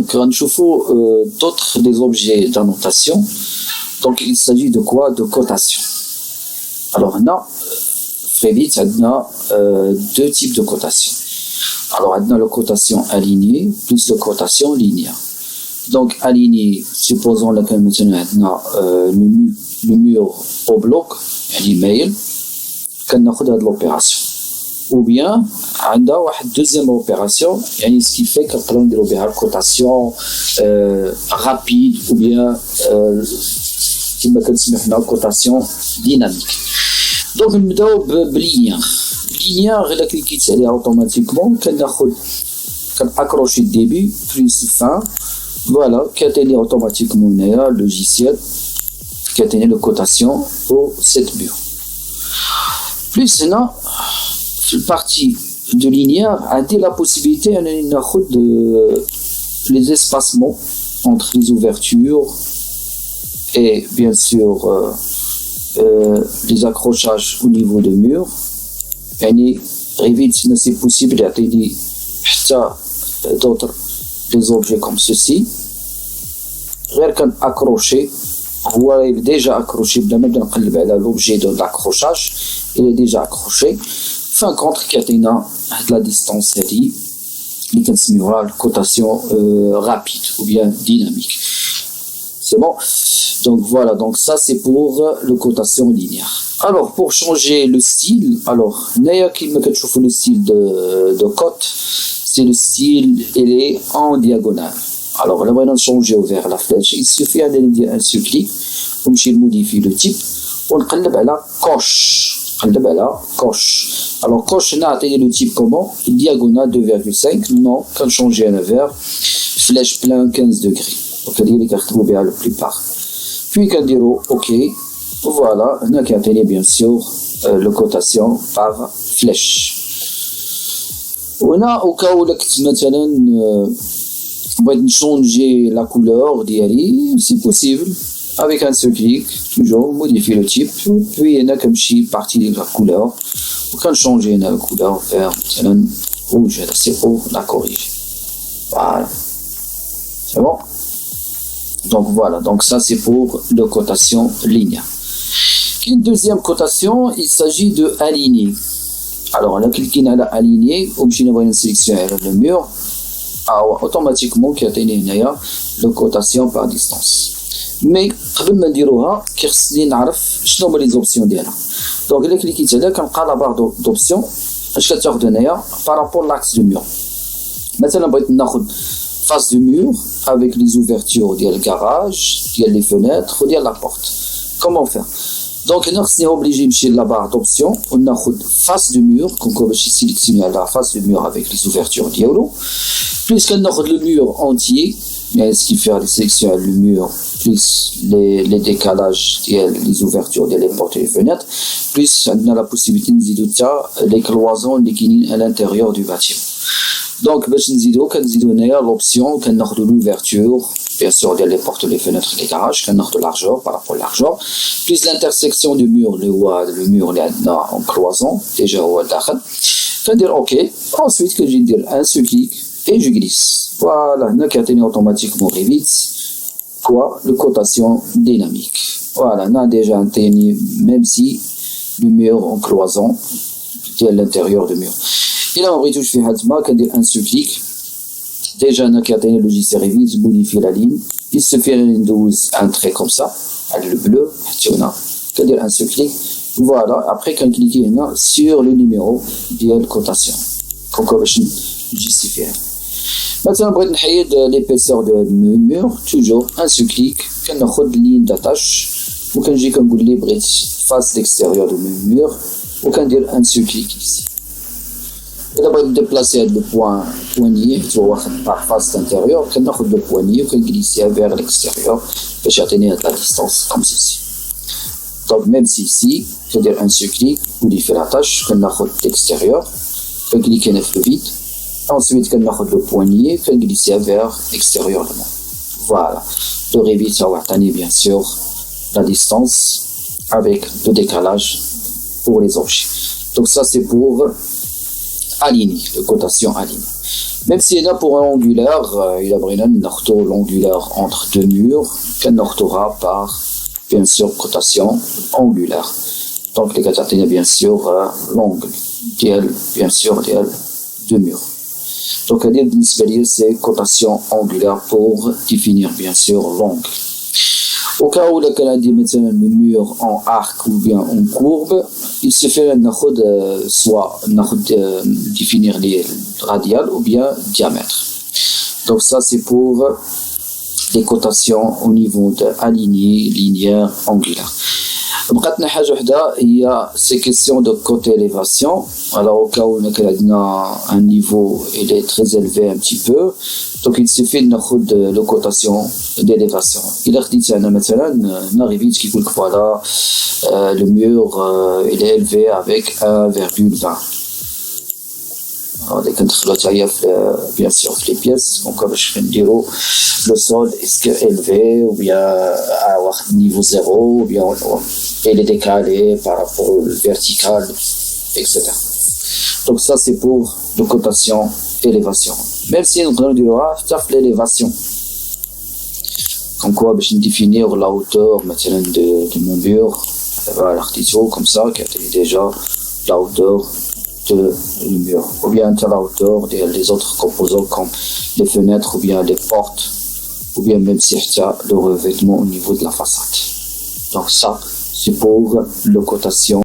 Donc, on trouve d'autres des objets d'annotation. Donc, il s'agit de quoi? De cotation. Alors, on a, très vite, on a deux types de cotation. Alors, on a la cotation alignée plus la cotation linéaire. Donc, alignée, supposons que maintenant, on a le mur au bloc, l'email, qu'on a de l'opération. Ou bien, on a une deuxième opération, ce qui fait qu'on peut faire une cotation rapide ou bien une cotation dynamique. Donc, nous avons linéaire. Linéaire, il a cliqué automatiquement, qu'on accroche le début plus la fin. Voilà, qui a tenu automatiquement le logiciel qui a tenu la cotation pour cette mur. Plus là, la partie de linéaire a la possibilité de les espacements entre les ouvertures et bien sûr les accrochages au niveau des murs. Et c'est possible d'atteindre d'autres des objets comme ceci. غير كان accroché, هو déjà accroché بلا ما نبدا نقلب على l'objet de l'accrochage, il est déjà accroché. Fin contre كيعطينا هاد la distance هادي اللي كنسميوها cotation rapide ou bien dynamique. C'est bon? Donc voilà, donc ça c'est pour le cotation linéaire. Alors pour changer le style, alors نايا كيما كتشوفوا le style de cote, c'est le style, il est en diagonale. Alors, on va changer vers la flèche. Il suffit d'un seul clic, on modifie le type, on clique à la coche. Alors, coche, on a le type comment? Diagonale 2,5. Non, quand changer à vers flèche plein 15 degrés. Donc, on dit les la plupart. Puis, on dit OK. Voilà, on a bien sûr le cotation par flèche. On a au cas où maintenant on changer la couleur d'IALI, c'est possible avec un seul clic, toujours modifier le type, puis il y a comme si partie de la couleur, on peut changer la couleur vers rouge, c'est pour la corriger. Voilà, c'est bon. Donc voilà, donc ça c'est pour la cotation linéaire. Une deuxième cotation, il s'agit de aligner. Alors, on a cliqué sur aligner, on va sélectionner le mur, automatiquement, qui a la cotation par distance. Mais, avant de dire ça, il faut savoir les options. Donc, on a cliqué sur la barre d'options, par rapport à l'axe du mur. Maintenant, on va prendre face du mur avec les ouvertures du garage, les fenêtres, la porte. Comment faire? Donc, on est obligé de la barre d'options, on a face du mur, qu'on peut sélectionner la face du mur avec les ouvertures dialo. Plus qu'on a le mur entier, ce qui fait sélectionner le mur, plus les décalages, les ouvertures, les portes et les fenêtres, plus on a la possibilité de les cloisons à l'intérieur du bâtiment. Donc, on a l'option, on a l'ouverture, bien sûr, les portes, les fenêtres, les garages, on a de largeur par rapport à largeur, plus l'intersection du mur, le mur en cloison, déjà au dakhel. Je vais dire OK. Ensuite, je vais dire un seul clic et je glisse. Voilà, on a atteint automatiquement vite quoi? Le cotation dynamique. Voilà, on a déjà atteint, même si le mur en cloison est à l'intérieur du mur. Et là, on retouche faire un seul clic. Déjà, on a atteint le logiciel Revit, modifie la ligne. Il se fait un trait comme ça, avec le bleu, on a un seul clic. Voilà, après qu'on clique sur le numéro de cotation. Qu'on peut justifier. Maintenant, on va faire l'épaisseur du mur, toujours un seul clic, qu'on a une ligne d'attache, ou qu'on dit qu'on voulait face l'extérieur du mur, ou qu'on dit un seul clic ici. Et là, on va déplacer le poignet, par face intérieure, qu'on a le poignet, qu'on glisser vers l'extérieur, pour atteindre la distance, comme ceci. Donc, même si ici, c'est-à-dire un seul clic, vous modifiez la tâche, qu'on a l'extérieur, qu'on clique sur le vide, ensuite qu'on a le poignet, qu'on glisse vers l'extérieurement. Voilà. Le Revit, ça va atteindre bien sûr la distance avec le décalage pour les objets. Donc, ça c'est pour aligner, la cotation alignée. Même si là pour un angulaire, il a vraiment l'angulaire entre deux murs, qu'on aura par, bien sûr, cotation angulaire. Donc les cathéters, bien sûr, l'angle, bien sûr, deux murs. Donc c'est cotation angulaire pour définir, bien sûr, l'angle. Au cas où le mur en arc ou bien en courbe, il se fait soit définir les radiales ou bien diamètre. Donc ça c'est pour les cotations au niveau de aligné, linéaire, angulaire. بقاتنا حاجة وحدة هي ces questions de côté élévation. Alors au cas où on a un niveau il est très élevé un petit peu, donc il suffit de ناخد le cotation d'élévation. Il a dit أنا مثلا ناريفيت كي يقولك voilà le mur il est élevé avec 1,20. Alors dès qu'on travaille bien sûr les pièces, donc باش نديرو le sol est-ce que élevé ou bien à niveau 0 ou bien il est décalé par rapport au vertical, etc. Donc ça c'est pour le cotation élévation. Même si on a l'élévation, comme quoi je vais définir la hauteur maintenant de mon mur, l'artisan comme ça qui a déjà la hauteur de le mur, ou bien la hauteur des autres composants comme les fenêtres ou bien les portes, ou bien même si il y a le revêtement au niveau de la façade. Donc ça c'est pour le cotation